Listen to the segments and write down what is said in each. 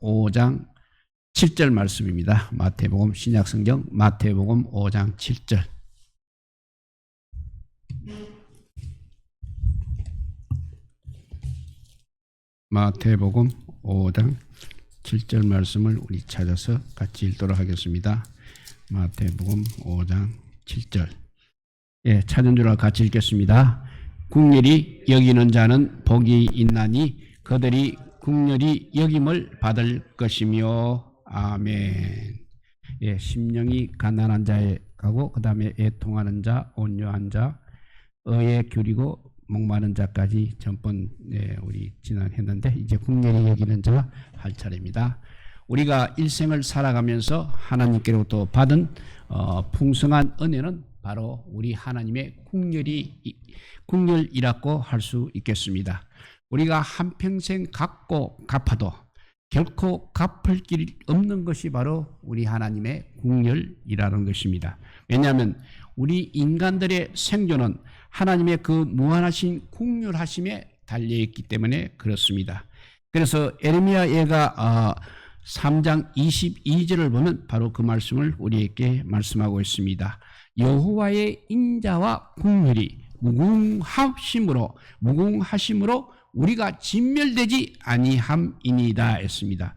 5장 7절 말씀입니다. 마태복음 신약성경 마태복음 5장 7절. 마태복음 5장 7절 말씀을 우리 찾아서 같이 읽도록 하겠습니다. 마태복음 5장 7절. 예, 찾은 줄 알고 같이 읽겠습니다. 국률이 여기는 자는 복이 있나니 그들이 국률이 여김을 받을 것이며. 아멘. 예, 심령이 가난한 자에 가고 그 다음에 애통하는 자, 온유한 자, 의에 규리고 목마른 자까지 전번 우리 지난했는데 이제 국률이 여기는 자 할 차례입니다. 우리가 일생을 살아가면서 하나님께로부터 받은 풍성한 은혜는 바로 우리 하나님의 국률이라고 할 수 있겠습니다. 우리가 한평생 갚고 갚아도 결코 갚을 길이 없는 것이 바로 우리 하나님의 국률이라는 것입니다. 왜냐하면 우리 인간들의 생존은 하나님의 그 무한하신 국률하심에 달려있기 때문에 그렇습니다. 그래서 에레미야 예가 3장 22절을 보면 바로 그 말씀을 우리에게 말씀하고 있습니다. 여호와의 인자와 국률이 무궁하심으로 우리가 진멸되지 아니함이니이다 했습니다.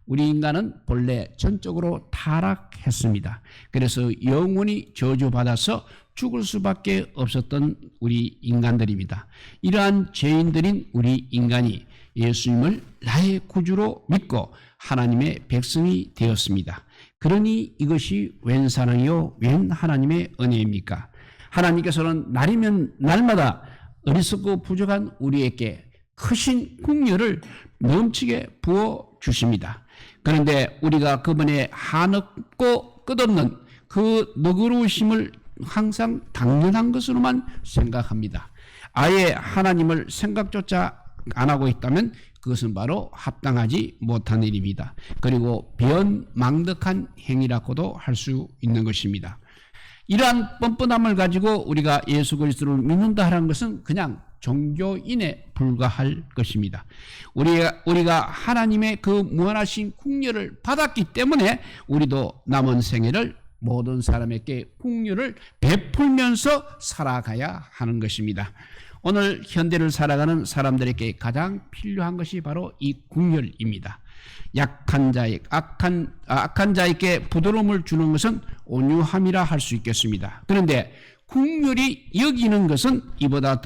우리 인간은 본래 전적으로 타락했습니다. 그래서 영원히 저주받아서 죽을 수밖에 없었던 우리 인간들입니다. 이러한 죄인들인 우리 인간이 예수님을 나의 구주로 믿고 하나님의 백성이 되었습니다. 그러니 이것이 웬 사랑이요 웬 하나님의 은혜입니까? 하나님께서는 날이면 날마다 어리석고 부족한 우리에게 크신 국률을 넘치게 부어주십니다. 그런데 우리가 그분의 한없고 끝없는 그 너그러우심을 항상 당연한 것으로만 생각합니다. 아예 하나님을 생각조차 안 하고 있다면 그것은 바로 합당하지 못한 일입니다. 그리고 변망덕한 행위라고도 할 수 있는 것입니다. 이러한 뻔뻔함을 가지고 우리가 예수 그리스도를 믿는다 하는 것은 그냥 종교인에 불과할 것입니다. 우리가 하나님의 그 무한하신 국률을 받았기 때문에 우리도 남은 생애를 모든 사람에게 국률을 베풀면서 살아가야 하는 것입니다. 오늘 현대를 살아가는 사람들에게 가장 필요한 것이 바로 이 국률입니다. 악한 자에게 부드러움을 주는 것은 온유함이라 할 수 있겠습니다. 그런데 국률이 여기는 것은 이보다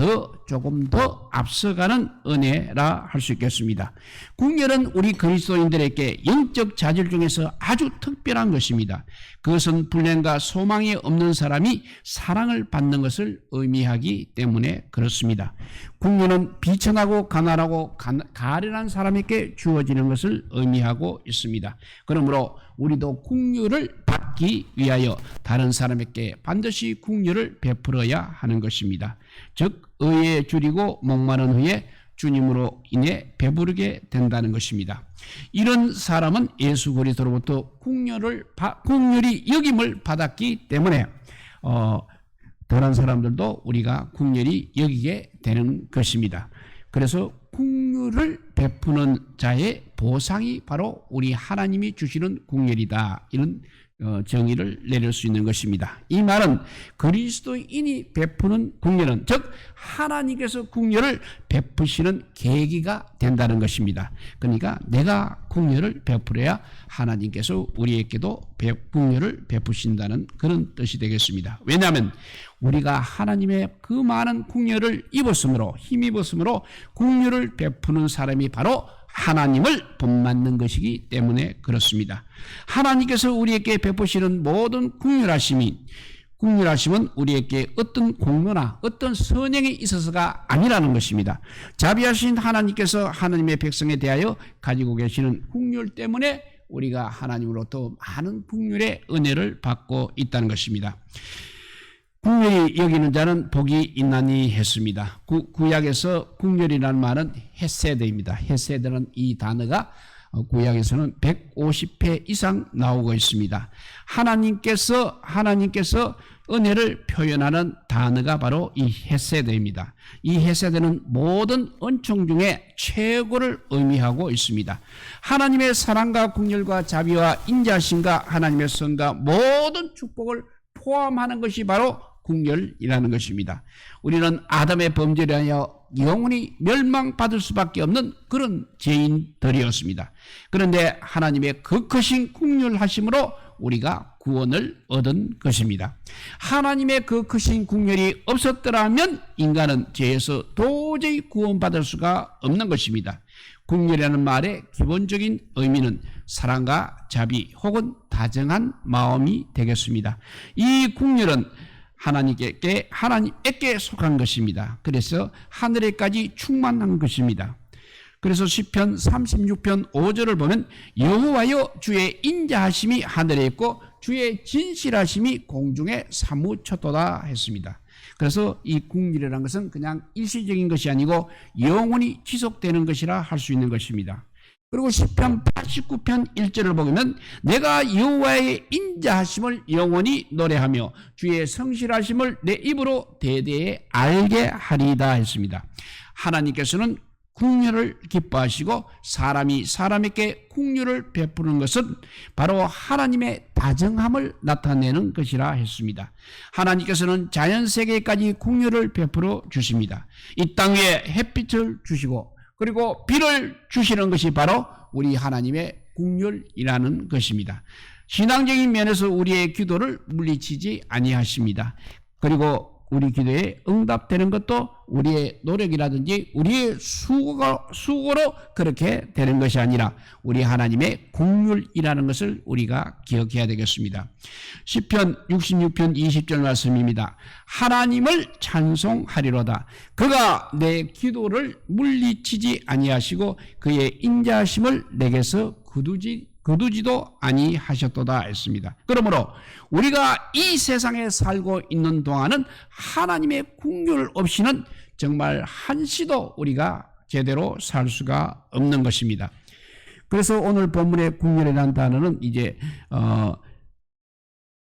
조금 더 앞서가는 은혜라 할 수 있겠습니다. 국률은 우리 그리스도인들에게 영적 자질 중에서 아주 특별한 것입니다. 그것은 불행과 소망이 없는 사람이 사랑을 받는 것을 의미하기 때문에 그렇습니다. 국률은 비천하고 가난하고 가련한 사람에게 주어지는 것을 의미하고 있습니다. 그러므로 우리도 국률을 받기 위하여 다른 사람에게 반드시 국률을 베풀어야 하는 것입니다. 즉 의에 줄이고 목마른 후에 주님으로 인해 배부르게 된다는 것입니다. 이런 사람은 예수 그리스도로부터 국률이 여김을 받았기 때문에 다른 사람들도 우리가 국률이 여기게 되는 것입니다. 그래서 국률을 베푸는 자의 보상이 바로 우리 하나님이 주시는 국률이다. 이런 정의를 내릴 수 있는 것입니다. 이 말은 그리스도인이 베푸는 국률은 즉 하나님께서 국률을 베푸시는 계기가 된다는 것입니다. 그러니까 내가 국률을 베풀어야 하나님께서 우리에게도 국률을 베푸신다는 그런 뜻이 되겠습니다. 왜냐하면 우리가 하나님의 그 많은 국률을 힘입었으므로 국률을 베푸는 사람이 바로 하나님을 본받는 것이기 때문에 그렇습니다. 하나님께서 우리에게 베푸시는 모든 국률하심은 우리에게 어떤 공로나 어떤 선행에 있어서가 아니라는 것입니다. 자비하신 하나님께서 하나님의 백성에 대하여 가지고 계시는 국률 때문에 우리가 하나님으로부터 많은 국률의 은혜를 받고 있다는 것입니다. 국률이 여기는 자는 복이 있나니 했습니다. 구약에서 국률이라는 말은 헤세드입니다. 헤세드는 이 단어가 구약에서는 150회 이상 나오고 있습니다. 하나님께서 은혜를 표현하는 단어가 바로 이 헤세드입니다. 이 헤세드는 모든 은총 중에 최고를 의미하고 있습니다. 하나님의 사랑과 긍휼과 자비와 인자심과 하나님의 선과 모든 축복을 포함하는 것이 바로 긍휼이라는 것입니다. 우리는 아담의 범죄로 하여 영원히 멸망받을 수밖에 없는 그런 죄인들이었습니다. 그런데 하나님의 그 크신 긍휼하심으로 우리가 구원을 얻은 것입니다. 하나님의 그 크신 긍휼이 없었더라면 인간은 죄에서 도저히 구원받을 수가 없는 것입니다. 긍휼이라는 말의 기본적인 의미는 사랑과 자비 혹은 다정한 마음이 되겠습니다. 이 긍휼은 하나님께 속한 것입니다. 그래서 하늘에까지 충만한 것입니다. 그래서 시편 36편 5절을 보면 여호와여 주의 인자하심이 하늘에 있고 주의 진실하심이 공중에 사무쳤도다 했습니다. 그래서 이 긍휼이라는 것은 그냥 일시적인 것이 아니고 영원히 지속되는 것이라 할 수 있는 것입니다. 그리고 시편 89편 1절을 보면 내가 여호와의 인자하심을 영원히 노래하며 주의 성실하심을 내 입으로 대대에 알게 하리이다 했습니다. 하나님께서는 긍휼을 기뻐하시고 사람이 사람에게 긍휼을 베푸는 것은 바로 하나님의 다정함을 나타내는 것이라 했습니다. 하나님께서는 자연세계까지 긍휼을 베풀어 주십니다. 이 땅 위에 햇빛을 주시고 그리고 비를 주시는 것이 바로 우리 하나님의 긍휼이라는 것입니다. 신앙적인 면에서 우리의 기도를 물리치지 아니하십니다. 그리고 우리 기도에 응답되는 것도 우리의 노력이라든지 우리의 수고로 그렇게 되는 것이 아니라 우리 하나님의 긍휼이라는 것을 우리가 기억해야 되겠습니다. 시편 66편 20절 말씀입니다. 하나님을 찬송하리로다. 그가 내 기도를 물리치지 아니하시고 그의 인자하심을 내게서 거두지도 아니하셨도다 했습니다. 그러므로 우리가 이 세상에 살고 있는 동안은 하나님의 긍휼 없이는 정말 한시도 우리가 제대로 살 수가 없는 것입니다. 그래서 오늘 본문의 긍휼이라는 단어는 이제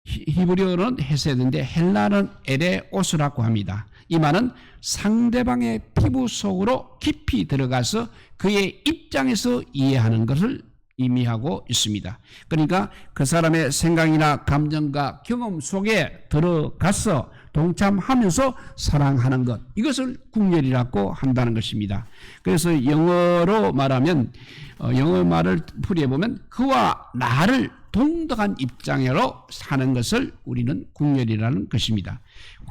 히브리어는 헤세드인데 헬라는 에레오스라고 합니다. 이 말은 상대방의 피부 속으로 깊이 들어가서 그의 입장에서 이해하는 것을 의미하고 있습니다. 그러니까 그 사람의 생각이나 감정과 경험 속에 들어가서 동참하면서 사랑하는 것, 이것을 긍휼이라고 한다는 것입니다. 그래서 영어로 말하면 영어 말을 풀이해보면 그와 나를 동등한 입장으로 사는 것을 우리는 긍휼이라는 것입니다.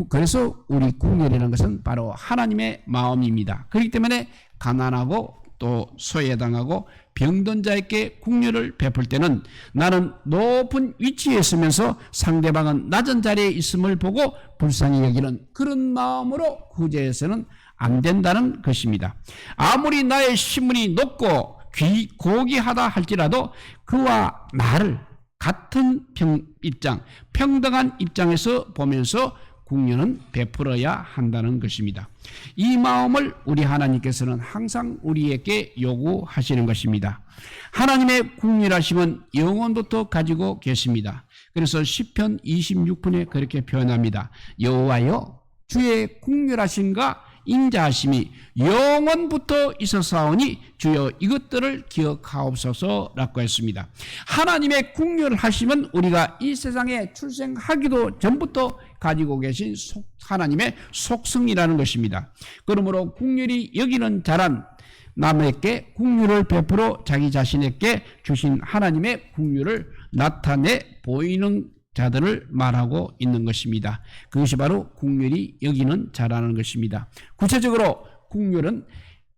그래서 우리 긍휼이라는 것은 바로 하나님의 마음입니다. 그렇기 때문에 가난하고 또 소외당하고 병든 자에게 긍휼을 베풀 때는 나는 높은 위치에 있으면서 상대방은 낮은 자리에 있음을 보고 불쌍히 여기는 그런 마음으로 구제해서는 안 된다는 것입니다. 아무리 나의 신분이 높고 고귀하다 할지라도 그와 나를 같은 평등한 입장에서 보면서 긍휼은 베풀어야 한다는 것입니다. 이 마음을 우리 하나님께서는 항상 우리에게 요구하시는 것입니다. 하나님의 긍휼하심은 영원부터 가지고 계십니다. 그래서 시편 26편에 그렇게 표현합니다. 여호와여 주의 긍휼하심과 인자하심이 영원부터 있어사오니 주여 이것들을 기억하옵소서라고 했습니다. 하나님의 긍휼하심은 우리가 이 세상에 출생하기도 전부터 가지고 계신 하나님의 속성이라는 것입니다. 그러므로 긍휼히 여기는 자란 남에게 긍휼을 베풀어 자기 자신에게 주신 하나님의 긍휼을 나타내 보이는 자들을 말하고 있는 것입니다. 그것이 바로 긍휼히 여기는 자라는 것입니다. 구체적으로 긍휼은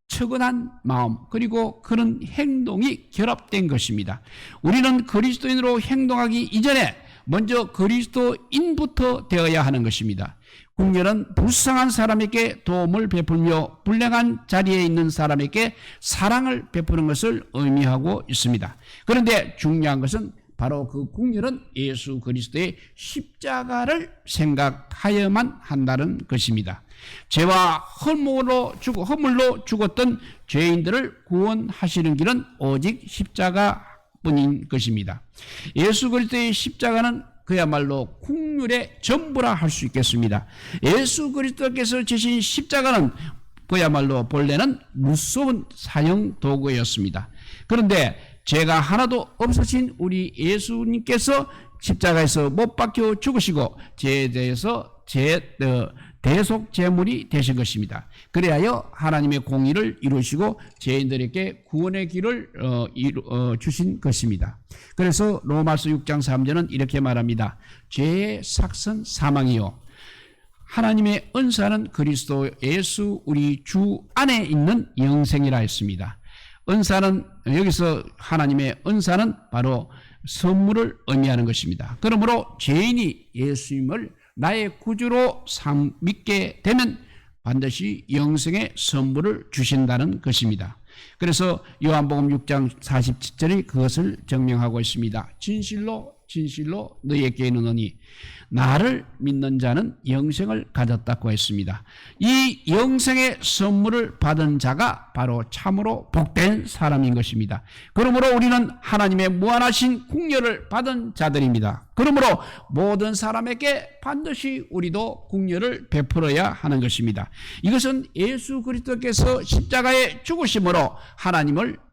측은한 마음 그리고 그런 행동이 결합된 것입니다. 우리는 그리스도인으로 행동하기 이전에 먼저 그리스도인부터 되어야 하는 것입니다. 긍휼은 불쌍한 사람에게 도움을 베풀며 불행한 자리에 있는 사람에게 사랑을 베푸는 것을 의미하고 있습니다. 그런데 중요한 것은 바로 그 국률은 예수 그리스도의 십자가를 생각하여만 한다는 것입니다. 죄와 허물로 죽었던 죄인들을 구원하시는 길은 오직 십자가뿐인 것입니다. 예수 그리스도의 십자가는 그야말로 국률의 전부라 할 수 있겠습니다. 예수 그리스도께서 지신 십자가는 그야말로 본래는 무서운 사형 도구였습니다. 그런데 죄가 하나도 없으신 우리 예수님께서 십자가에서 못 박혀 죽으시고 죄에 대해서 대속 제물이 되신 것입니다. 그래야 하나님의 공의를 이루시고 죄인들에게 구원의 길을 주신 것입니다. 그래서 로마서 6장 3절은 이렇게 말합니다. 죄의 삭은 사망이요 하나님의 은사는 그리스도 예수 우리 주 안에 있는 영생이라 했습니다. 은사는 여기서 하나님의 은사는 바로 선물을 의미하는 것입니다. 그러므로 죄인이 예수님을 나의 구주로 믿게 되면 반드시 영생의 선물을 주신다는 것입니다. 그래서 요한복음 6장 47절이 그것을 증명하고 있습니다. 진실로 진실로 너희에게 이르노니 나를 믿는 자는 영생을 가졌다고 했습니다. 이 영생의 선물을 받은 자가 바로 참으로 복된 사람인 것입니다. 그러므로 우리는 하나님의 무한하신 국려를 받은 자들입니다. 그러므로 모든 사람에게 반드시 우리도 국려를 베풀어야 하는 것입니다. 이것은 예수 그리스도께서 십자가에 죽으심으로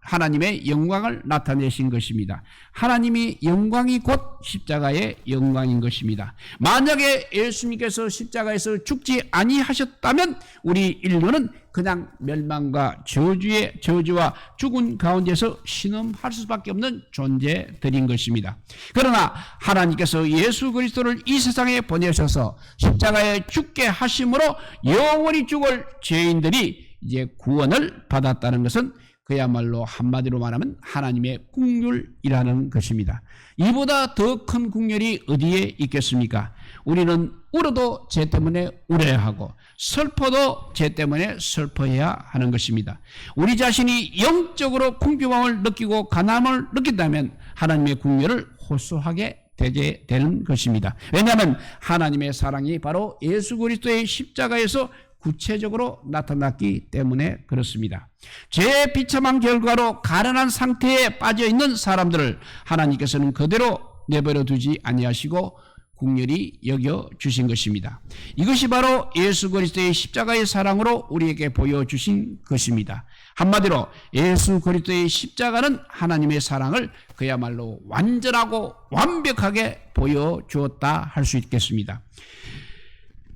하나님의 영광을 나타내신 것입니다. 하나님이 영광이 곧 십자가의 영광인 것입니다. 만약에 예수님께서 십자가에서 죽지 아니하셨다면 우리 인류는 그냥 멸망과 저주와 죽은 가운데서 신음할 수밖에 없는 존재들인 것입니다. 그러나 하나님께서 예수 그리스도를 이 세상에 보내셔서 십자가에 죽게 하심으로 영원히 죽을 죄인들이 이제 구원을 받았다는 것은 그야말로 한마디로 말하면 하나님의 국률이라는 것입니다. 이보다 더 큰 국률이 어디에 있겠습니까? 우리는 울어도 죄 때문에 울어야 하고 슬퍼도 죄 때문에 슬퍼해야 하는 것입니다. 우리 자신이 영적으로 궁핍함을 느끼고 가난함을 느낀다면 하나님의 국률을 호소하게 되게 되는 것입니다. 왜냐하면 하나님의 사랑이 바로 예수 그리스도의 십자가에서 구체적으로 나타났기 때문에 그렇습니다. 죄의 비참한 결과로 가련한 상태에 빠져있는 사람들을 하나님께서는 그대로 내버려 두지 아니하시고 긍휼히 여겨주신 것입니다. 이것이 바로 예수 그리스도의 십자가의 사랑으로 우리에게 보여주신 것입니다. 한마디로 예수 그리스도의 십자가는 하나님의 사랑을 그야말로 완전하고 완벽하게 보여주었다 할 수 있겠습니다.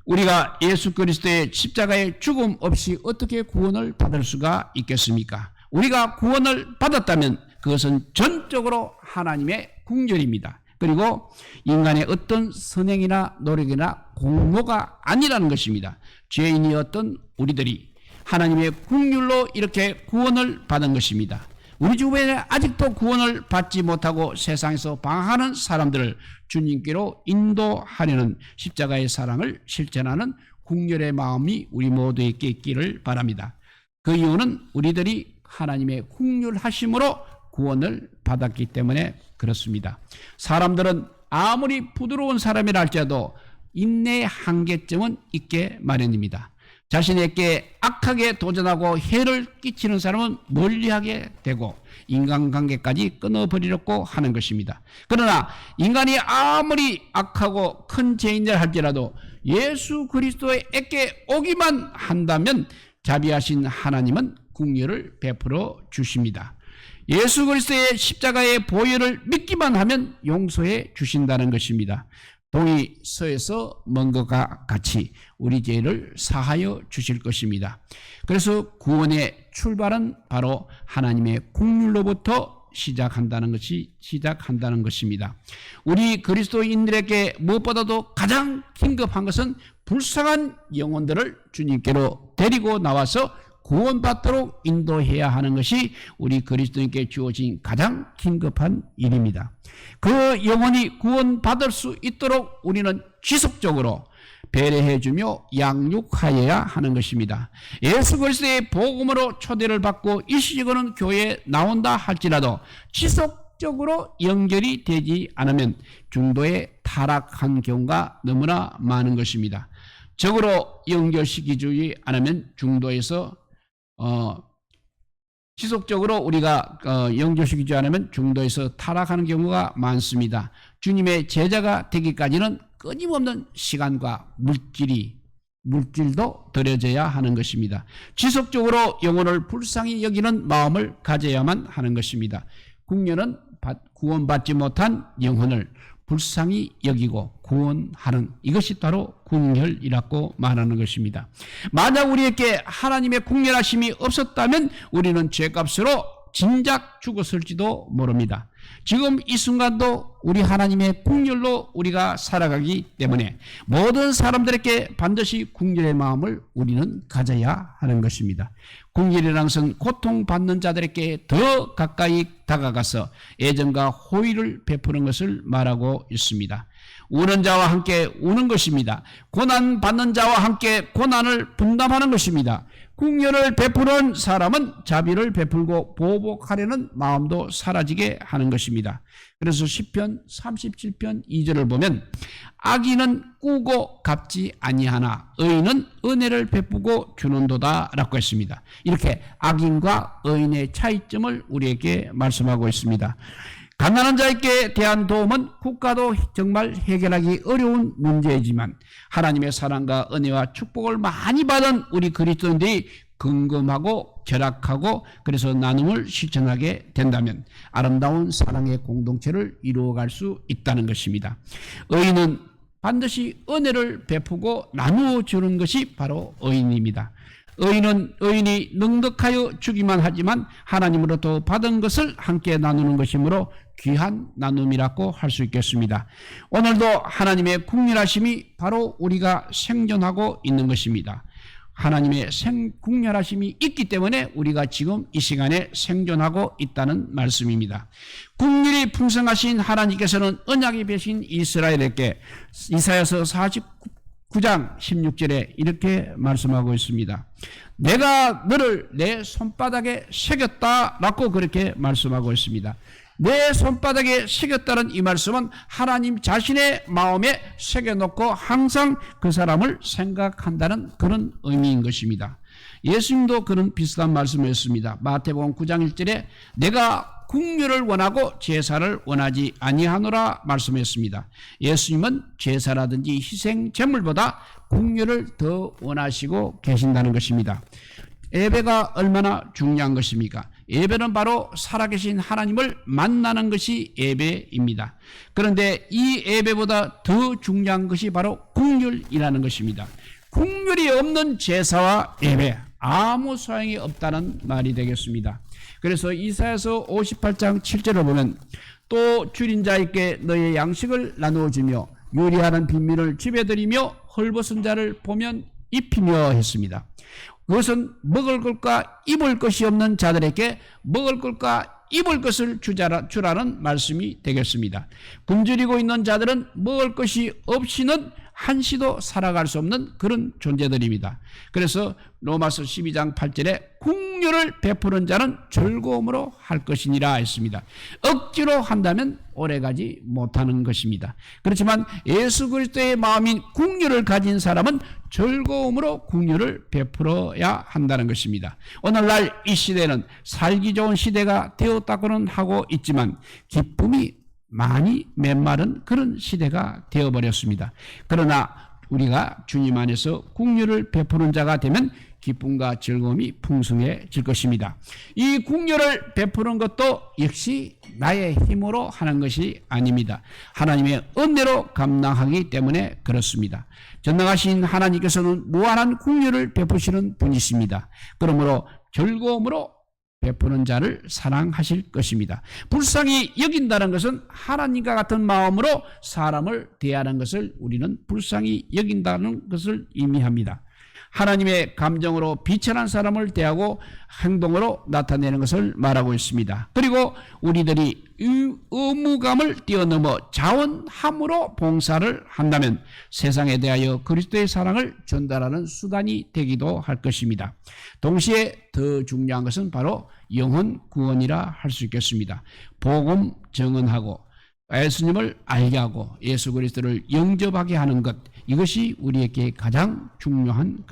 우리가 예수 그리스도의 십자가의 죽음 없이 어떻게 구원을 받을 수가 있겠습니까? 우리가 구원을 받았다면 그것은 전적으로 하나님의 긍휼입니다. 그리고 인간의 어떤 선행이나 노력이나 공로가 아니라는 것입니다. 죄인이었던 우리들이 하나님의 긍휼로 이렇게 구원을 받은 것입니다. 우리 주변에 아직도 구원을 받지 못하고 세상에서 방황하는 사람들을 주님께로 인도하려는 십자가의 사랑을 실천하는 긍휼의 마음이 우리 모두에게 있기를 바랍니다. 그 이유는 우리들이 하나님의 긍휼하심으로 구원을 받았기 때문에 그렇습니다. 사람들은 아무리 부드러운 사람이라 할지라도 인내의 한계점은 있게 마련입니다. 자신에게 악하게 도전하고 해를 끼치는 사람은 멀리하게 되고 인간관계까지 끊어버리려고 하는 것입니다. 그러나 인간이 아무리 악하고 큰 죄인이라 할지라도 예수 그리스도에게 오기만 한다면 자비하신 하나님은 긍휼을 베풀어 주십니다. 예수 그리스도의 십자가의 보혈을 믿기만 하면 용서해 주신다는 것입니다. 동이 서에서 먼 것과 같이 우리 죄를 사하여 주실 것입니다. 그래서 구원의 출발은 바로 하나님의 긍휼로부터 시작한다는 것입니다. 우리 그리스도인들에게 무엇보다도 가장 긴급한 것은 불쌍한 영혼들을 주님께로 데리고 나와서 구원받도록 인도해야 하는 것이 우리 그리스도인께 주어진 가장 긴급한 일입니다. 그 영혼이 구원받을 수 있도록 우리는 지속적으로 배려해주며 양육하여야 하는 것입니다. 예수 그리스도의 복음으로 초대를 받고 일시적으로는 교회에 나온다 할지라도 지속적으로 지속적으로 연결이 되지 않으면 중도에 타락한 경우가 너무나 많은 것입니다. 적으로 연결시키지 않으면 중도에서 지속적으로 우리가 연결시키지 않으면 중도에서 타락하는 경우가 많습니다. 주님의 제자가 되기까지는 끊임없는 시간과 물질도 들여져야 하는 것입니다. 지속적으로 영혼을 불쌍히 여기는 마음을 가져야만 하는 것입니다. 궁녀는 구원받지 못한 영혼을 불쌍히 여기고 구원하는 이것이 바로 궁혈이라고 말하는 것입니다. 만약 우리에게 하나님의 궁혈하심이 없었다면 우리는 죄값으로 진작 죽었을지도 모릅니다. 지금 이 순간도 우리 하나님의 궁혈로 우리가 살아가기 때문에 모든 사람들에게 반드시 궁혈의 마음을 우리는 가져야 하는 것입니다. 궁혈이라는 것은 고통받는 자들에게 더 가까이 다가가서 애정과 호의를 베푸는 것을 말하고 있습니다. 우는 자와 함께 우는 것입니다. 고난받는 자와 함께 고난을 분담하는 것입니다. 궁혈을 베푸는 사람은 자비를 베풀고 보복하려는 마음도 사라지게 하는 것입니다. 그래서 시편 37편 2절을 보면 악인은 꾸고 갚지 아니하나 의인은 은혜를 베푸고 주는도다 라고 했습니다. 이렇게 악인과 의인의 차이점을 우리에게 말씀하고 있습니다. 가난한 자에게 대한 도움은 국가도 정말 해결하기 어려운 문제이지만 하나님의 사랑과 은혜와 축복을 많이 받은 우리 그리스도인들이 긍금하고 결합하고 그래서 나눔을 실천하게 된다면 아름다운 사랑의 공동체를 이루어갈 수 있다는 것입니다. 의인은 반드시 은혜를 베푸고 나누어 주는 것이 바로 의인입니다. 의인이 넉넉하여 주기만 하지만 하나님으로부터 받은 것을 함께 나누는 것이므로 귀한 나눔이라고 할 수 있겠습니다. 오늘도 하나님의 궁렬하심이 바로 우리가 생존하고 있는 것입니다. 하나님의 궁렬하심이 있기 때문에 우리가 지금 이 시간에 생존하고 있다는 말씀입니다. 궁율이 풍성하신 하나님께서는 언약의 배신 이스라엘에게 이사야서 49장 16절에 이렇게 말씀하고 있습니다. 내가 너를 내 손바닥에 새겼다라고 그렇게 말씀하고 있습니다. 내 손바닥에 새겼다는 이 말씀은 하나님 자신의 마음에 새겨놓고 항상 그 사람을 생각한다는 그런 의미인 것입니다. 예수님도 그런 비슷한 말씀을 했습니다. 마태복음 9장 1절에 내가 궁율을 원하고 제사를 원하지 아니하노라 말씀했습니다. 예수님은 제사라든지 희생 제물보다 궁율을 더 원하시고 계신다는 것입니다. 예배가 얼마나 중요한 것입니까? 예배는 바로 살아계신 하나님을 만나는 것이 예배입니다. 그런데 이 예배보다 더 중요한 것이 바로 궁율이라는 것입니다. 궁율이 없는 제사와 예배 아무 소용이 없다는 말이 되겠습니다. 그래서 이사야서 58장 7절을 보면 또 줄인 자에게 너의 양식을 나누어 주며 요리하는 빈민을 집에 들이며 헐벗은 자를 보면 입히며 했습니다. 그것은 먹을 것과 입을 것이 없는 자들에게 먹을 것과 입을 것을 주라는 말씀이 되겠습니다. 굶주리고 있는 자들은 먹을 것이 없이는 한시도 살아갈 수 없는 그런 존재들입니다. 그래서 로마서 12장 8절에 궁율을 베푸는 자는 즐거움으로 할 것이니라 했습니다. 억지로 한다면 오래가지 못하는 것입니다. 그렇지만 예수 그리스도의 마음인 궁율을 가진 사람은 즐거움으로 궁율을 베풀어야 한다는 것입니다. 오늘날 이 시대는 살기 좋은 시대가 되었다고는 하고 있지만 기쁨이 많이 메마른 그런 시대가 되어버렸습니다. 그러나 우리가 주님 안에서 궁율을 베푸는 자가 되면 기쁨과 즐거움이 풍성해질 것입니다. 이 궁율을 베푸는 것도 역시 나의 힘으로 하는 것이 아닙니다. 하나님의 은혜로 감당하기 때문에 그렇습니다. 전능하신 하나님께서는 무한한 궁율을 베푸시는 분이십니다. 그러므로 즐거움으로 베푸는 자를 사랑하실 것입니다. 불쌍히 여긴다는 것은 하나님과 같은 마음으로 사람을 대하는 것을 우리는 불쌍히 여긴다는 것을 의미합니다. 하나님의 감정으로 비천한 사람을 대하고 행동으로 나타내는 것을 말하고 있습니다. 그리고 우리들이 의무감을 뛰어넘어 자원함으로 봉사를 한다면 세상에 대하여 그리스도의 사랑을 전달하는 수단이 되기도 할 것입니다. 동시에 더 중요한 것은 바로 영혼 구원이라 할 수 있겠습니다. 복음 증언하고 예수님을 알게 하고 예수 그리스도를 영접하게 하는 것, 이것이 우리에게 가장 중요한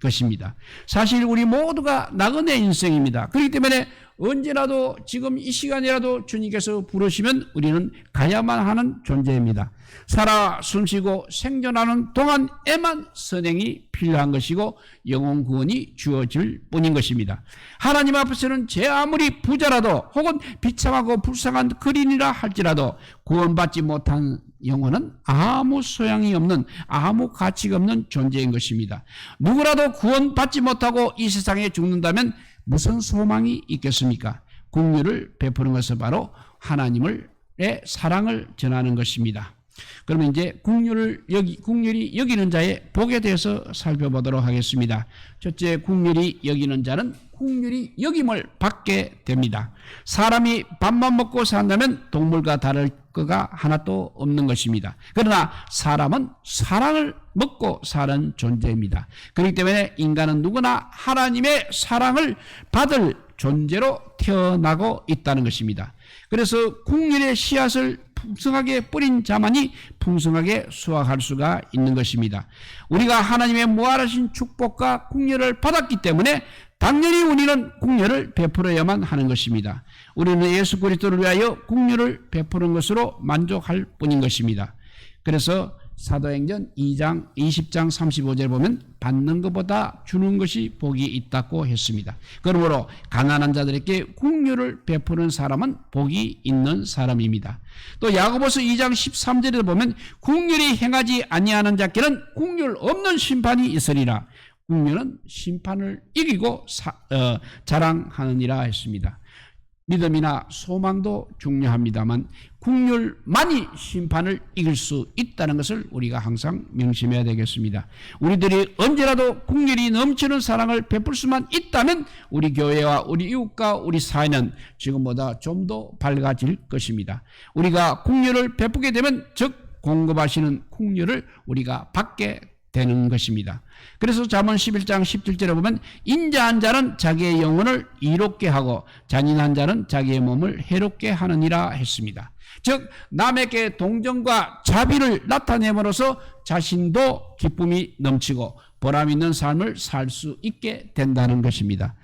것입니다. 사실 우리 모두가 나그네 인생입니다. 그렇기 때문에 언제라도 지금 이 시간이라도 주님께서 부르시면 우리는 가야만 하는 존재입니다. 살아 숨쉬고 생존하는 동안에만 선행이 필요한 것이고 영혼 구원이 주어질 뿐인 것입니다. 하나님 앞에서는 제 아무리 부자라도 혹은 비참하고 불쌍한 거린이라 할지라도 구원받지 못한 영혼은 아무 소양이 없는, 아무 가치가 없는 존재인 것입니다. 누구라도 구원받지 못하고 이 세상에 죽는다면 무슨 소망이 있겠습니까? 긍휼을 베푸는 것은 바로 하나님의 사랑을 전하는 것입니다. 그러면 이제 긍휼이 여기는 자의 복에 대해서 살펴보도록 하겠습니다. 첫째, 긍휼이 여기는 자는 긍휼이 여김을 받게 됩니다. 사람이 밥만 먹고 산다면 동물과 다를 거가 하나도 없는 것입니다. 그러나 사람은 사랑을 먹고 사는 존재입니다. 그렇기 때문에 인간은 누구나 하나님의 사랑을 받을 존재로 태어나고 있다는 것입니다. 그래서 긍휼의 씨앗을 풍성하게 뿌린 자만이 풍성하게 수확할 수가 있는 것입니다. 우리가 하나님의 무한하신 축복과 긍휼을 받았기 때문에 당연히 우리는 긍휼을 베풀어야만 하는 것입니다. 우리는 예수 그리스도를 위하여 긍휼을 베푸는 것으로 만족할 뿐인 것입니다. 그래서 사도행전 2장 20장 35절에 보면 받는 것보다 주는 것이 복이 있다고 했습니다. 그러므로 가난한 자들에게 긍휼을 베푸는 사람은 복이 있는 사람입니다. 또 야고보서 2장 13절에 보면 긍휼히 행하지 아니하는 자께는 긍휼 없는 심판이 있으리라. 긍휼은 심판을 이기고 자랑하느니라 했습니다. 믿음이나 소망도 중요합니다만 긍휼만이 심판을 이길 수 있다는 것을 우리가 항상 명심해야 되겠습니다. 우리들이 언제라도 긍휼이 넘치는 사랑을 베풀 수만 있다면 우리 교회와 우리 이웃과 우리 사회는 지금보다 좀 더 밝아질 것입니다. 우리가 긍휼을 베푸게 되면 즉 공급하시는 긍휼을 우리가 받게 되는 것입니다. 그래서 잠언 11장 17절에 보면 인자한 자는 자기의 영혼을 이롭게 하고 잔인한 자는 자기의 몸을 해롭게 하느니라 했습니다. 즉 남에게 동정과 자비를 나타내므로써 자신도 기쁨이 넘치고 보람 있는 삶을 살 수 있게 된다는 것입니다.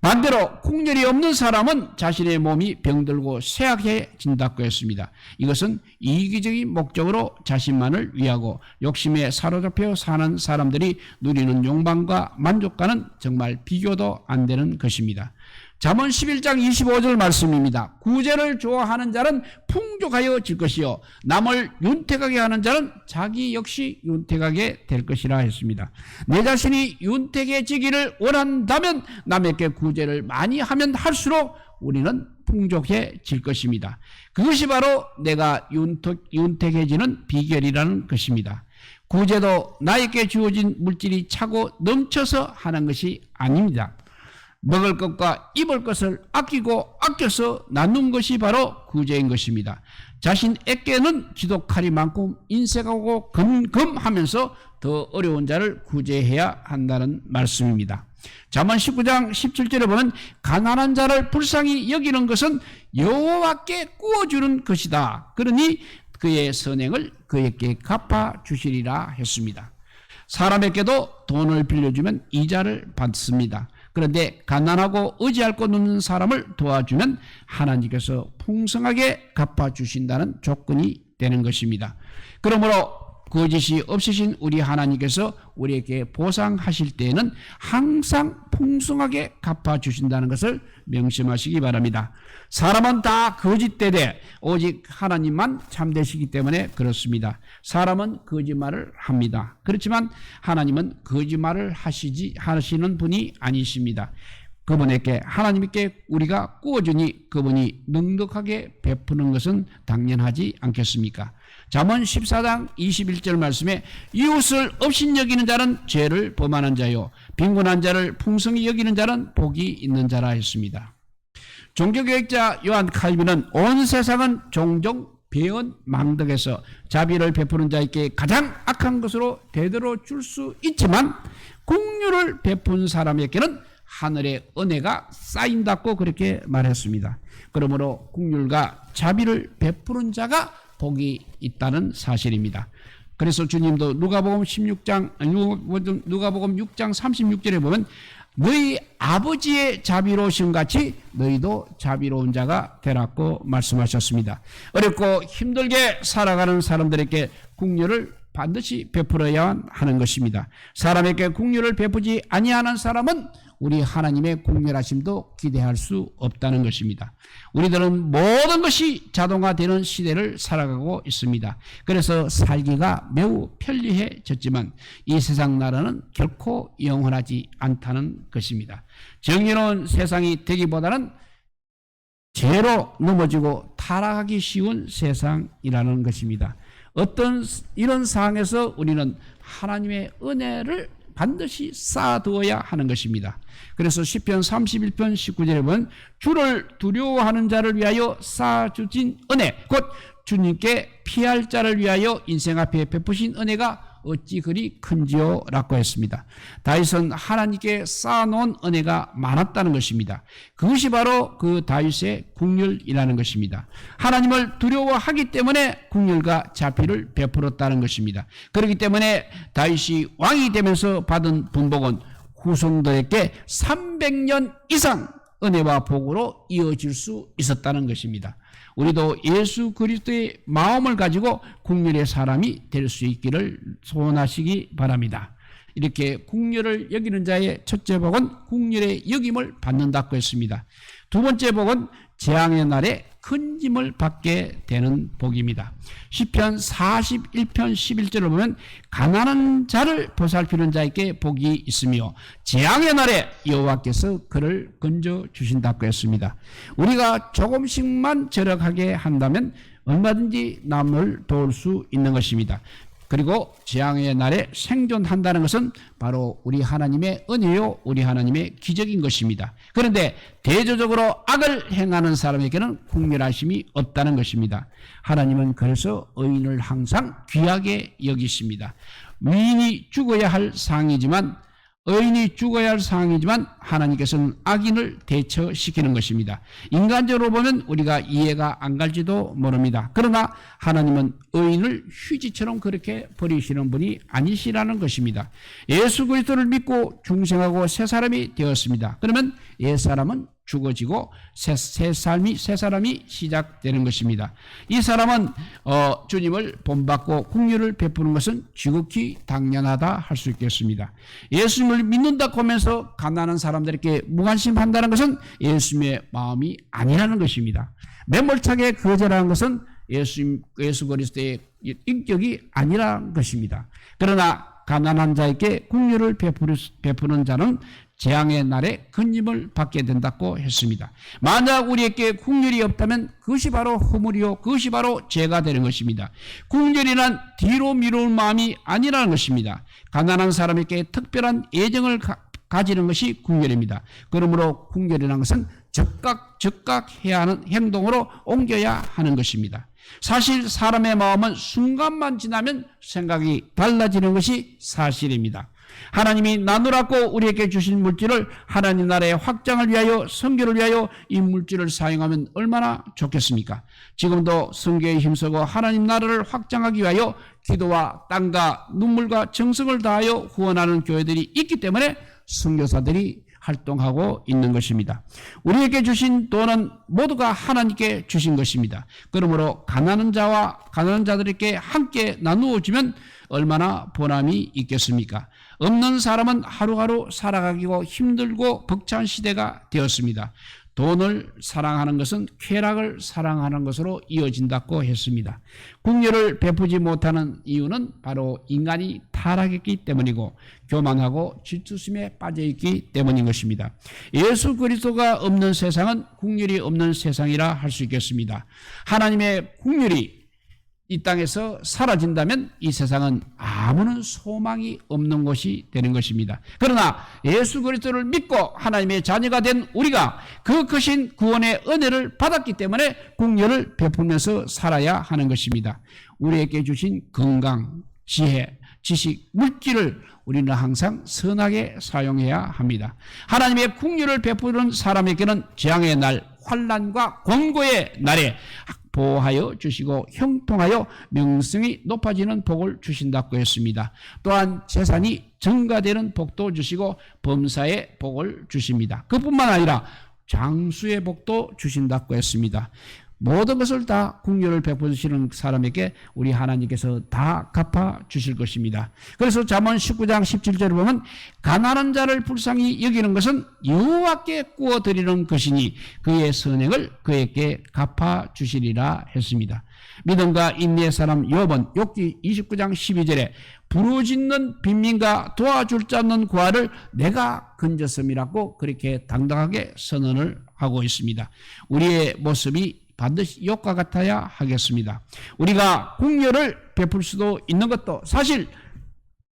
반대로 긍휼이 없는 사람은 자신의 몸이 병들고 쇠약해진다고 했습니다. 이것은 이기적인 목적으로 자신만을 위하고 욕심에 사로잡혀 사는 사람들이 누리는 욕망과 만족과는 정말 비교도 안 되는 것입니다. 잠언 11장 25절 말씀입니다. 구제를 좋아하는 자는 풍족하여질 것이요 남을 윤택하게 하는 자는 자기 역시 윤택하게 될 것이라 했습니다. 내 자신이 윤택해지기를 원한다면 남에게 구제를 많이 하면 할수록 우리는 풍족해질 것입니다. 그것이 바로 내가 윤택해지는 비결이라는 것입니다. 구제도 나에게 주어진 물질이 차고 넘쳐서 하는 것이 아닙니다. 먹을 것과 입을 것을 아껴서 나눈 것이 바로 구제인 것입니다. 자신에게는 지독하리만큼 인색하고 금하면서 더 어려운 자를 구제해야 한다는 말씀입니다. 잠언 19장 17절에 보면 가난한 자를 불쌍히 여기는 것은 여호와께 구워주는 것이다. 그러니 그의 선행을 그에게 갚아주시리라 했습니다. 사람에게도 돈을 빌려주면 이자를 받습니다. 그런데 가난하고 의지할 것 없는 사람을 도와주면 하나님께서 풍성하게 갚아주신다는 조건이 되는 것입니다. 그러므로 거짓이 없으신 우리 하나님께서 우리에게 보상하실 때에는 항상 풍성하게 갚아주신다는 것을 명심하시기 바랍니다. 사람은 다 거짓되되 오직 하나님만 참되시기 때문에 그렇습니다. 사람은 거짓말을 합니다. 그렇지만 하나님은 거짓말을 하시는 분이 아니십니다. 그분에게 하나님께 우리가 꾸어주니 그분이 넉넉하게 베푸는 것은 당연하지 않겠습니까? 잠언 14장 21절 말씀에 이웃을 업신여기는 자는 죄를 범하는 자요 빈곤한 자를 풍성히 여기는 자는 복이 있는 자라 했습니다. 종교개혁자 요한 칼빈은 온 세상은 종종 배은망덕해서 자비를 베푸는 자에게 가장 악한 것으로 대들어 줄 수 있지만 긍휼을 베푼 사람에게는 하늘의 은혜가 쌓인다고 그렇게 말했습니다. 그러므로 긍휼과 자비를 베푸는 자가 복이 있다는 사실입니다. 그래서 주님도 누가복음 6장 36절에 보면 너희 아버지의 자비로우심 같이 너희도 자비로운 자가 되라고 말씀하셨습니다. 어렵고 힘들게 살아가는 사람들에게 긍휼을 반드시 베풀어야 하는 것입니다. 사람에게 긍휼을 베푸지 아니하는 사람은 우리 하나님의 긍휼하심도 기대할 수 없다는 것입니다. 우리들은 모든 것이 자동화되는 시대를 살아가고 있습니다. 그래서 살기가 매우 편리해졌지만 이 세상 나라는 결코 영원하지 않다는 것입니다. 정의로운 세상이 되기보다는 죄로 넘어지고 타락하기 쉬운 세상이라는 것입니다. 어떤 이런 상황에서 우리는 하나님의 은혜를 반드시 쌓아두어야 하는 것입니다. 그래서 시편 31편 19절에 보면 주를 두려워하는 자를 위하여 쌓아주신 은혜 곧 주님께 피할 자를 위하여 인생 앞에 베푸신 은혜가 어찌 그리 큰지요 라고 했습니다. 다윗은 하나님께 쌓아놓은 은혜가 많았다는 것입니다. 그것이 바로 그 다윗의 긍휼이라는 것입니다. 하나님을 두려워하기 때문에 긍휼과 자비를 베풀었다는 것입니다. 그렇기 때문에 다윗이 왕이 되면서 받은 분복은 후손들에게 300년 이상 은혜와 복으로 이어질 수 있었다는 것입니다. 우리도 예수 그리스도의 마음을 가지고 긍휼의 사람이 될 수 있기를 소원하시기 바랍니다. 이렇게 긍휼을 여기는 자의 첫째 복은 긍휼의 여김을 받는다고 했습니다. 두 번째 복은 재앙의 날에 큰 짐을 받게 되는 복입니다. 시편 41편 11절을 보면 가난한 자를 보살피는 자에게 복이 있으며 재앙의 날에 여호와께서 그를 건져 주신다고 했습니다. 우리가 조금씩만 절약하게 한다면 얼마든지 남을 도울 수 있는 것입니다. 그리고 재앙의 날에 생존한다는 것은 바로 우리 하나님의 은혜요 우리 하나님의 기적인 것입니다. 그런데 대조적으로 악을 행하는 사람에게는 긍휼하심이 없다는 것입니다. 하나님은 그래서 의인을 항상 귀하게 여기십니다. 의인이 죽어야 할 상이지만 하나님께서는 악인을 대처시키는 것입니다. 인간적으로 보면 우리가 이해가 안 갈지도 모릅니다. 그러나 하나님은 의인을 휴지처럼 그렇게 버리시는 분이 아니시라는 것입니다. 예수 그리스도를 믿고 중생하고 새 사람이 되었습니다. 그러면 옛 사람은 죽어지고 새 사람이 시작되는 것입니다. 이 사람은 주님을 본받고 긍휼을 베푸는 것은 지극히 당연하다 할 수 있겠습니다. 예수님을 믿는다고 하면서 가난한 사람들에게 무관심한다는 것은 예수님의 마음이 아니라는 것입니다. 매몰차게 거절하는 것은 예수 그리스도의 인격이 아니라는 것입니다. 그러나 가난한 자에게 긍휼을 베푸는 자는 재앙의 날에 큰 짐을 받게 된다고 했습니다. 만약 우리에게 긍휼이 없다면 그것이 바로 허물이요 그것이 바로 죄가 되는 것입니다. 긍휼이란 뒤로 미루는 마음이 아니라는 것입니다. 가난한 사람에게 특별한 애정을 가지는 것이 긍휼입니다. 그러므로 긍휼이라는 것은 적각해야 하는 행동으로 옮겨야 하는 것입니다. 사실 사람의 마음은 순간만 지나면 생각이 달라지는 것이 사실입니다. 하나님이 나누라고 우리에게 주신 물질을 하나님 나라의 확장을 위하여 선교를 위하여 이 물질을 사용하면 얼마나 좋겠습니까? 지금도 선교에 힘쓰고 하나님 나라를 확장하기 위하여 기도와 땀과 눈물과 정성을 다하여 후원하는 교회들이 있기 때문에 선교사들이 활동하고 있는 것입니다. 우리에게 주신 돈은 모두가 하나님께 주신 것입니다. 그러므로 가난한 자들에게 함께 나누어 주면 얼마나 보람이 있겠습니까? 없는 사람은 하루하루 살아가기고 힘들고 벅찬 시대가 되었습니다. 돈을 사랑하는 것은 쾌락을 사랑하는 것으로 이어진다고 했습니다. 긍휼을 베푸지 못하는 이유는 바로 인간이 타락했기 때문이고 교만하고 질투심에 빠져있기 때문인 것입니다. 예수 그리스도가 없는 세상은 긍휼이 없는 세상이라 할 수 있겠습니다. 하나님의 긍휼이 이 땅에서 사라진다면 이 세상은 아무런 소망이 없는 것이 되는 것입니다. 그러나 예수 그리스도를 믿고 하나님의 자녀가 된 우리가 그 크신 구원의 은혜를 받았기 때문에 긍휼을 베풀면서 살아야 하는 것입니다. 우리에게 주신 건강, 지혜, 지식, 물질을 우리는 항상 선하게 사용해야 합니다. 하나님의 긍휼을 베푸는 사람에게는 재앙의 날, 환난과 권고의 날에 보호하여 주시고 형통하여 명성이 높아지는 복을 주신다고 했습니다. 또한 재산이 증가되는 복도 주시고 범사의 복을 주십니다. 그뿐만 아니라 장수의 복도 주신다고 했습니다. 모든 것을 다 긍휼을 베푸시는 사람에게 우리 하나님께서 다 갚아 주실 것입니다. 그래서 잠언 19장 17절을 보면 가난한 자를 불쌍히 여기는 것은 여호와께 구워 드리는 것이니 그의 선행을 그에게 갚아 주시리라 했습니다. 믿음과 인내의 사람 욥은 욥기 29장 12절에 부르짖는 빈민과 도와줄 자 없는 고아를 내가 건졌음이라고 그렇게 당당하게 선언을 하고 있습니다. 우리의 모습이 반드시 욥과 같아야 하겠습니다. 우리가 긍휼을 베풀 수도 있는 것도 사실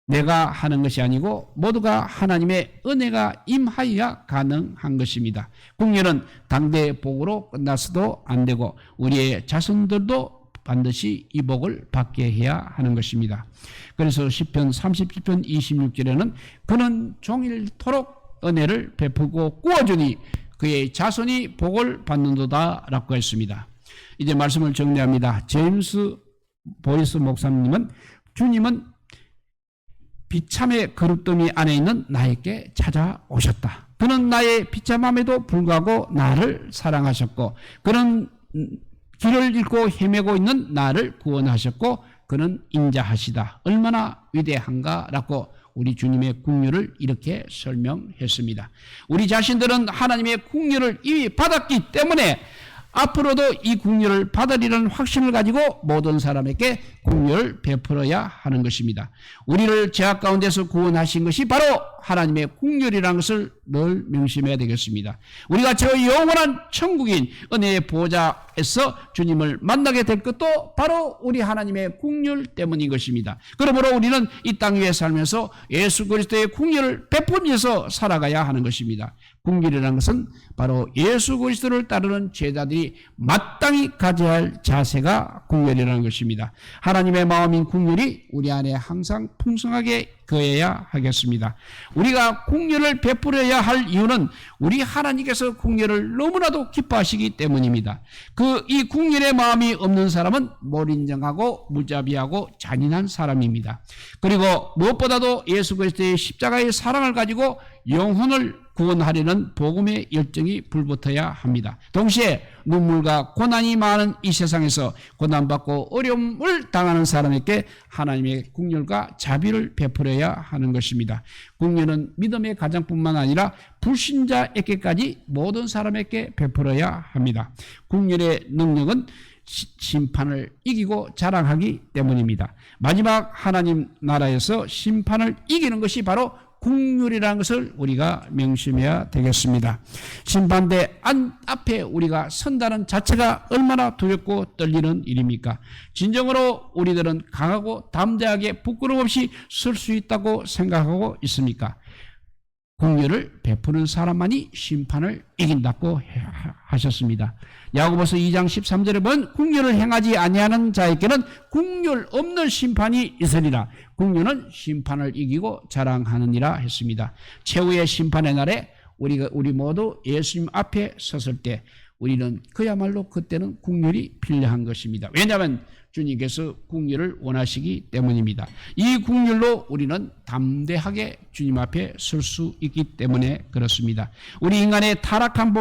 내가 하는 것이 아니고 모두가 하나님의 은혜가 임하여야 가능한 것입니다. 긍휼은 당대의 복으로 끝나서도 안 되고 우리의 자손들도 반드시 이 복을 받게 해야 하는 것입니다. 그래서 시편 37편 26절에는 그는 종일토록 은혜를 베푸고 꾸어주니 그의 자손이 복을 받는도다 라고 했습니다. 이제 말씀을 정리합니다. 제임스 보이스 목사님은 주님은 비참의 그릇더미 안에 있는 나에게 찾아오셨다. 그는 나의 비참함에도 불구하고 나를 사랑하셨고 그는 길을 잃고 헤매고 있는 나를 구원하셨고 그는 인자하시다. 얼마나 위대한가라고 우리 주님의 긍휼을 이렇게 설명했습니다. 우리 자신들은 하나님의 긍휼을 이미 받았기 때문에 앞으로도 이 긍휼을 받으리라는 확신을 가지고 모든 사람에게 긍휼을 베풀어야 하는 것입니다. 우리를 죄악 가운데서 구원하신 것이 바로 하나님의 긍휼이라는 것을 늘 명심해야 되겠습니다. 우리가 저 영원한 천국인 은혜의 보좌에서 주님을 만나게 될 것도 바로 우리 하나님의 긍휼 때문인 것입니다. 그러므로 우리는 이 땅 위에 살면서 예수 그리스도의 긍휼을 베풀면서 살아가야 하는 것입니다. 긍휼이라는 것은 바로 예수 그리스도를 따르는 제자들이 마땅히 가져야 할 자세가 긍휼이라는 것입니다. 하나님의 마음인 긍휼이 우리 안에 항상 풍성하게 거해야 하겠습니다. 우리가 긍휼을 베풀어야 할 이유는 우리 하나님께서 긍휼을 너무나도 기뻐하시기 때문입니다. 이 긍휼의 마음이 없는 사람은 몰인정하고 무자비하고 잔인한 사람입니다. 그리고 무엇보다도 예수 그리스도의 십자가의 사랑을 가지고 영혼을 구원하려는 복음의 열정이 불붙어야 합니다. 동시에 눈물과 고난이 많은 이 세상에서 고난받고 어려움을 당하는 사람에게 하나님의 긍휼과 자비를 베풀어야 하는 것입니다. 긍휼은 믿음의 가정뿐만 아니라 불신자에게까지 모든 사람에게 베풀어야 합니다. 긍휼의 능력은 심판을 이기고 자랑하기 때문입니다. 마지막 하나님 나라에서 심판을 이기는 것이 바로 긍휼이라는 것을 우리가 명심해야 되겠습니다. 심판대 앞에 우리가 선다는 자체가 얼마나 두렵고 떨리는 일입니까? 진정으로 우리들은 강하고 담대하게 부끄러움 없이 설 수 있다고 생각하고 있습니까? 긍휼을 베푸는 사람만이 심판을 이긴다고 하셨습니다. 야고보서 2장 13절에 보면 긍휼을 행하지 아니하는 자에게는 긍휼 없는 심판이 있으리라. 긍휼은 심판을 이기고 자랑하느니라 했습니다. 최후의 심판의 날에 우리 모두 예수님 앞에 섰을 때 우리는 그야말로 그때는 긍휼이 필요한 것입니다. 왜냐하면 주님께서 긍휼을 원하시기 때문입니다. 이 긍휼로 우리는 담대하게 주님 앞에 설 수 있기 때문에 그렇습니다. 우리 인간의 타락한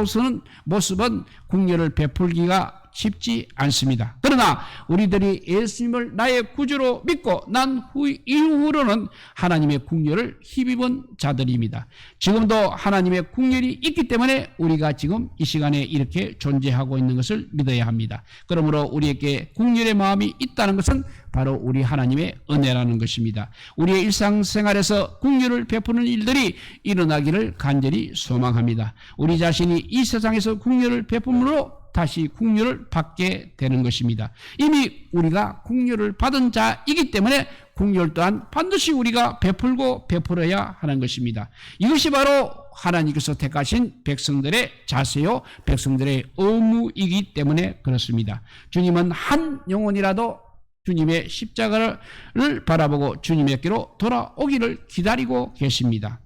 모습은 긍휼을 베풀기가 쉽지 않습니다. 그러나 우리들이 예수님을 나의 구주로 믿고 난 이후로는 하나님의 긍휼을 힘입은 자들입니다. 지금도 하나님의 긍휼이 있기 때문에 우리가 지금 이 시간에 이렇게 존재하고 있는 것을 믿어야 합니다. 그러므로 우리에게 긍휼의 마음이 있다는 것은 바로 우리 하나님의 은혜라는 것입니다. 우리의 일상생활에서 긍휼을 베푸는 일들이 일어나기를 간절히 소망합니다. 우리 자신이 이 세상에서 긍휼을 베품으로 다시 긍휼을 받게 되는 것입니다. 이미 우리가 긍휼을 받은 자이기 때문에 긍휼 또한 반드시 우리가 베풀고 베풀어야 하는 것입니다. 이것이 바로 하나님께서 택하신 백성들의 자세요, 백성들의 의무이기 때문에 그렇습니다. 주님은 한 영혼이라도 주님의 십자가를 바라보고 주님에게로 돌아오기를 기다리고 계십니다.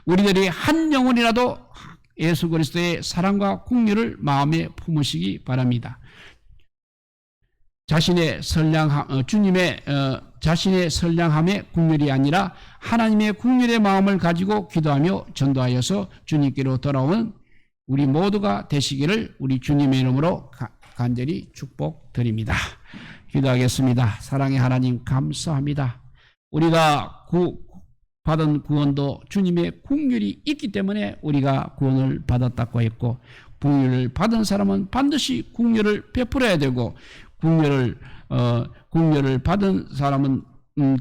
우리들이 한 영혼이라도 예수 그리스도의 사랑과 긍휼을 마음에 품으시기 바랍니다. 자신의 선량함의 긍휼이 아니라 하나님의 긍휼의 마음을 가지고 기도하며 전도하여서 주님께로 돌아오는 우리 모두가 되시기를 우리 주님의 이름으로 간절히 축복드립니다. 기도하겠습니다. 사랑의 하나님 감사합니다. 우리가 받은 구원도 주님의 긍휼이 있기 때문에 우리가 구원을 받았다고 했고, 긍휼을 받은 사람은 반드시 긍휼을 베풀어야 되고, 긍휼을 받은 사람은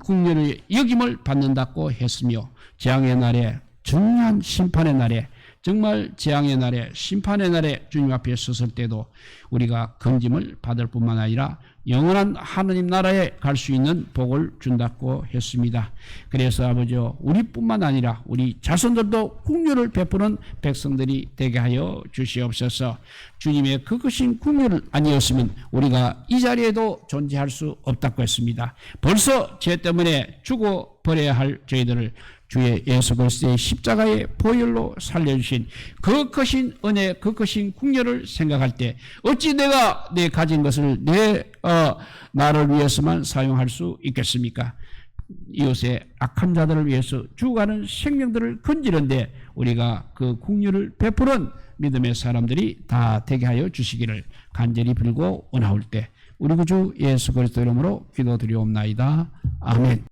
긍휼의 여김을 받는다고 했으며, 재앙의 날에, 중요한 심판의 날에, 정말 재앙의 날에, 심판의 날에 주님 앞에 섰을 때도 우리가 건짐을 받을 뿐만 아니라 영원한 하느님 나라에 갈 수 있는 복을 준다고 했습니다. 그래서 아버지, 우리뿐만 아니라 우리 자손들도 긍휼을 베푸는 백성들이 되게 하여 주시옵소서. 주님의 그것인 긍휼 아니었으면 우리가 이 자리에도 존재할 수 없다고 했습니다. 벌써 죄 때문에 죽어버려야 할 저희들을 주의 예수 그리스도의 십자가의 보혈로 살려주신 그 크신 은혜, 그 크신 긍휼을 생각할 때 어찌 내가 내 가진 것을 나를 위해서만 사용할 수 있겠습니까? 이웃의 악한 자들을 위해서 죽어가는 생명들을 건지는데 우리가 그 긍휼을 베푸는 믿음의 사람들이 다 되게 하여 주시기를 간절히 빌고 원하올 때 우리 구주 예수 그리스도 이름으로 기도드리옵나이다. 아멘.